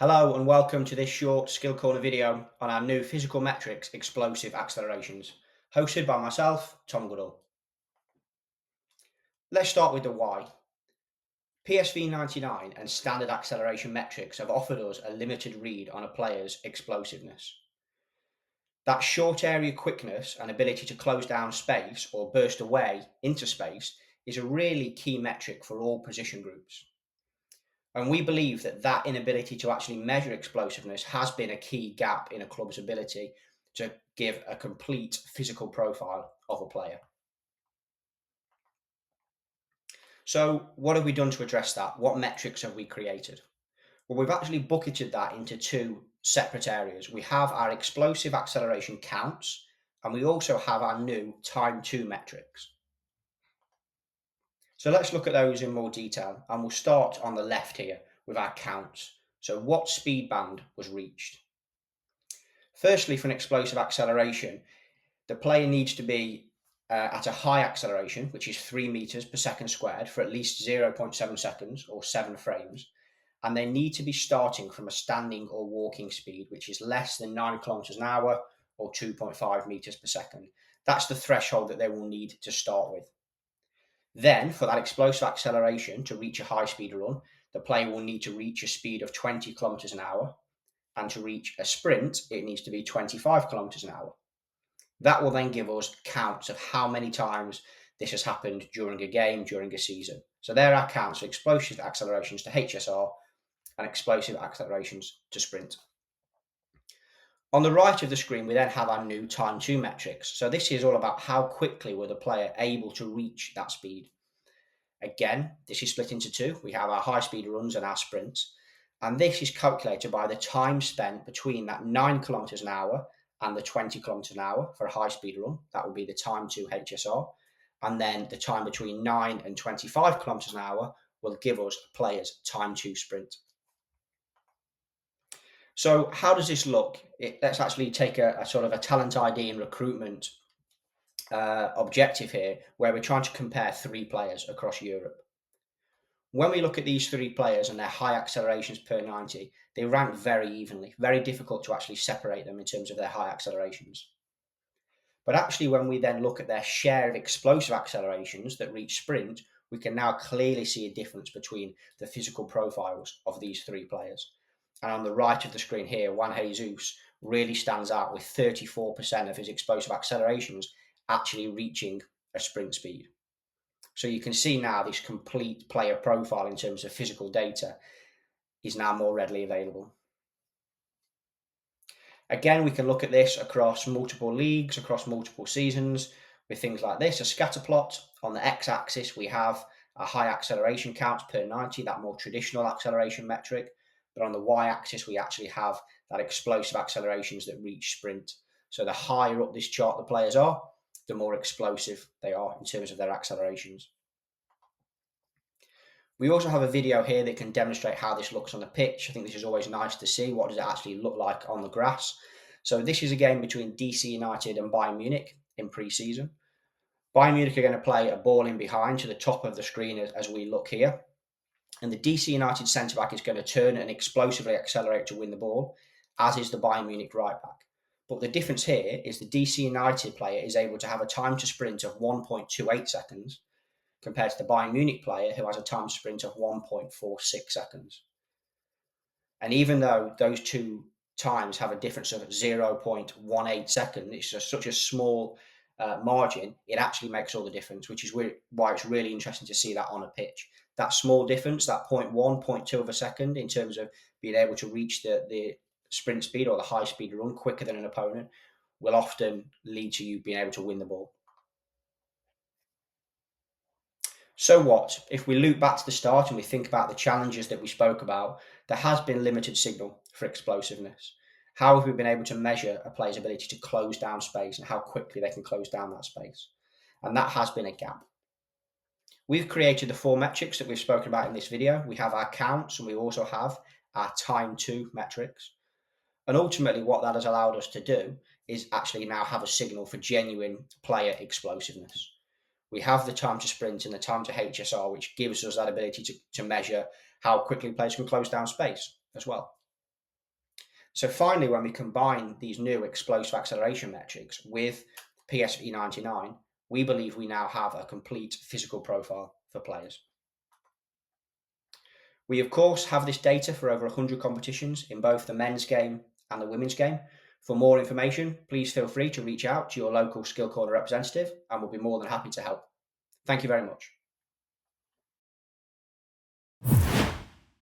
Hello and welcome to this short SkillCorner video on our new physical metrics explosive accelerations, hosted by myself, Tom Goodall. Let's start with the why. PSV99 and standard acceleration metrics have offered us a limited read on a player's explosiveness. That short area quickness and ability to close down space or burst away into space is a really key metric for all position groups. And we believe that that inability to actually measure explosiveness has been a key gap in a club's ability to give a complete physical profile of a player. So, what have we done to address that? What metrics have we created? Well, we've actually bucketed that into two separate areas. We have our explosive acceleration counts, and we also have our new time to metrics. So let's look at those in more detail, and we'll start on the left here with our counts. So what speed band was reached? Firstly, for an explosive acceleration, the player needs to be at a high acceleration, which is 3 meters per second squared, for at least 0.7 seconds or 7 frames. And they need to be starting from a standing or walking speed, which is less than 9 kilometers an hour or 2.5 meters per second. That's the threshold that they will need to start with. Then, for that explosive acceleration to reach a high speed run, the player will need to reach a speed of 20 kilometers an hour. And to reach a sprint, it needs to be 25 kilometers an hour. That will then give us counts of how many times this has happened during a game, during a season. So there are counts for explosive accelerations to HSR and explosive accelerations to sprint. On the right of the screen, we then have our new time to metrics. So this is all about how quickly were the player able to reach that speed. Again, this is split into two. We have our high speed runs and our sprints. And this is calculated by the time spent between that 9 kilometers an hour and the 20 kilometers an hour for a high speed run. That would be the time to HSR. And then the time between 9 and 25 kilometers an hour will give us a player's time to sprint. So how does this look? Let's actually take a sort of a talent ID and recruitment objective here, where we're trying to compare 3 players across Europe. When we look at these 3 players and their high accelerations per 90, they rank very evenly, very difficult to actually separate them in terms of their high accelerations. But actually, when we then look at their share of explosive accelerations that reach sprint, we can now clearly see a difference between the physical profiles of these 3 players. And on the right of the screen here, Juan Jesus really stands out with 34% of his explosive accelerations actually reaching a sprint speed. So you can see now this complete player profile in terms of physical data is now more readily available. Again, we can look at this across multiple leagues, across multiple seasons, with things like this, a scatter plot. On the x-axis, we have a high acceleration counts per 90, that more traditional acceleration metric. But on the y-axis, we actually have that explosive accelerations that reach sprint. So the higher up this chart the players are, the more explosive they are in terms of their accelerations. We also have a video here that can demonstrate how this looks on the pitch. I think this is always nice to see. What does it actually look like on the grass? So this is a game between DC United and Bayern Munich in pre-season. Bayern Munich are going to play a ball in behind to the top of the screen as we look here. And the DC United centre-back is going to turn and explosively accelerate to win the ball, as is the Bayern Munich right-back. But the difference here is the DC United player is able to have a time to sprint of 1.28 seconds compared to the Bayern Munich player who has a time to sprint of 1.46 seconds. And even though those two times have a difference of 0.18 seconds, it's just such a small margin, it actually makes all the difference, which is why it's really interesting to see that on a pitch. That small difference, that 0.1, 0.2 of a second in terms of being able to reach the sprint speed or the high speed run quicker than an opponent will often lead to you being able to win the ball. So what? If we loop back to the start and we think about the challenges that we spoke about, there has been limited signal for explosiveness. How have we been able to measure a player's ability to close down space and how quickly they can close down that space? And that has been a gap. We've created the 4 metrics that we've spoken about in this video. We have our counts and we also have our time to metrics. And ultimately what that has allowed us to do is actually now have a signal for genuine player explosiveness. We have the time to sprint and the time to HSR, which gives us that ability to measure how quickly players can close down space as well. So finally, when we combine these new explosive acceleration metrics with PSV99, we believe we now have a complete physical profile for players. We, of course, have this data for over 100 competitions in both the men's game and the women's game. For more information, please feel free to reach out to your local SkillCorner representative and we'll be more than happy to help. Thank you very much.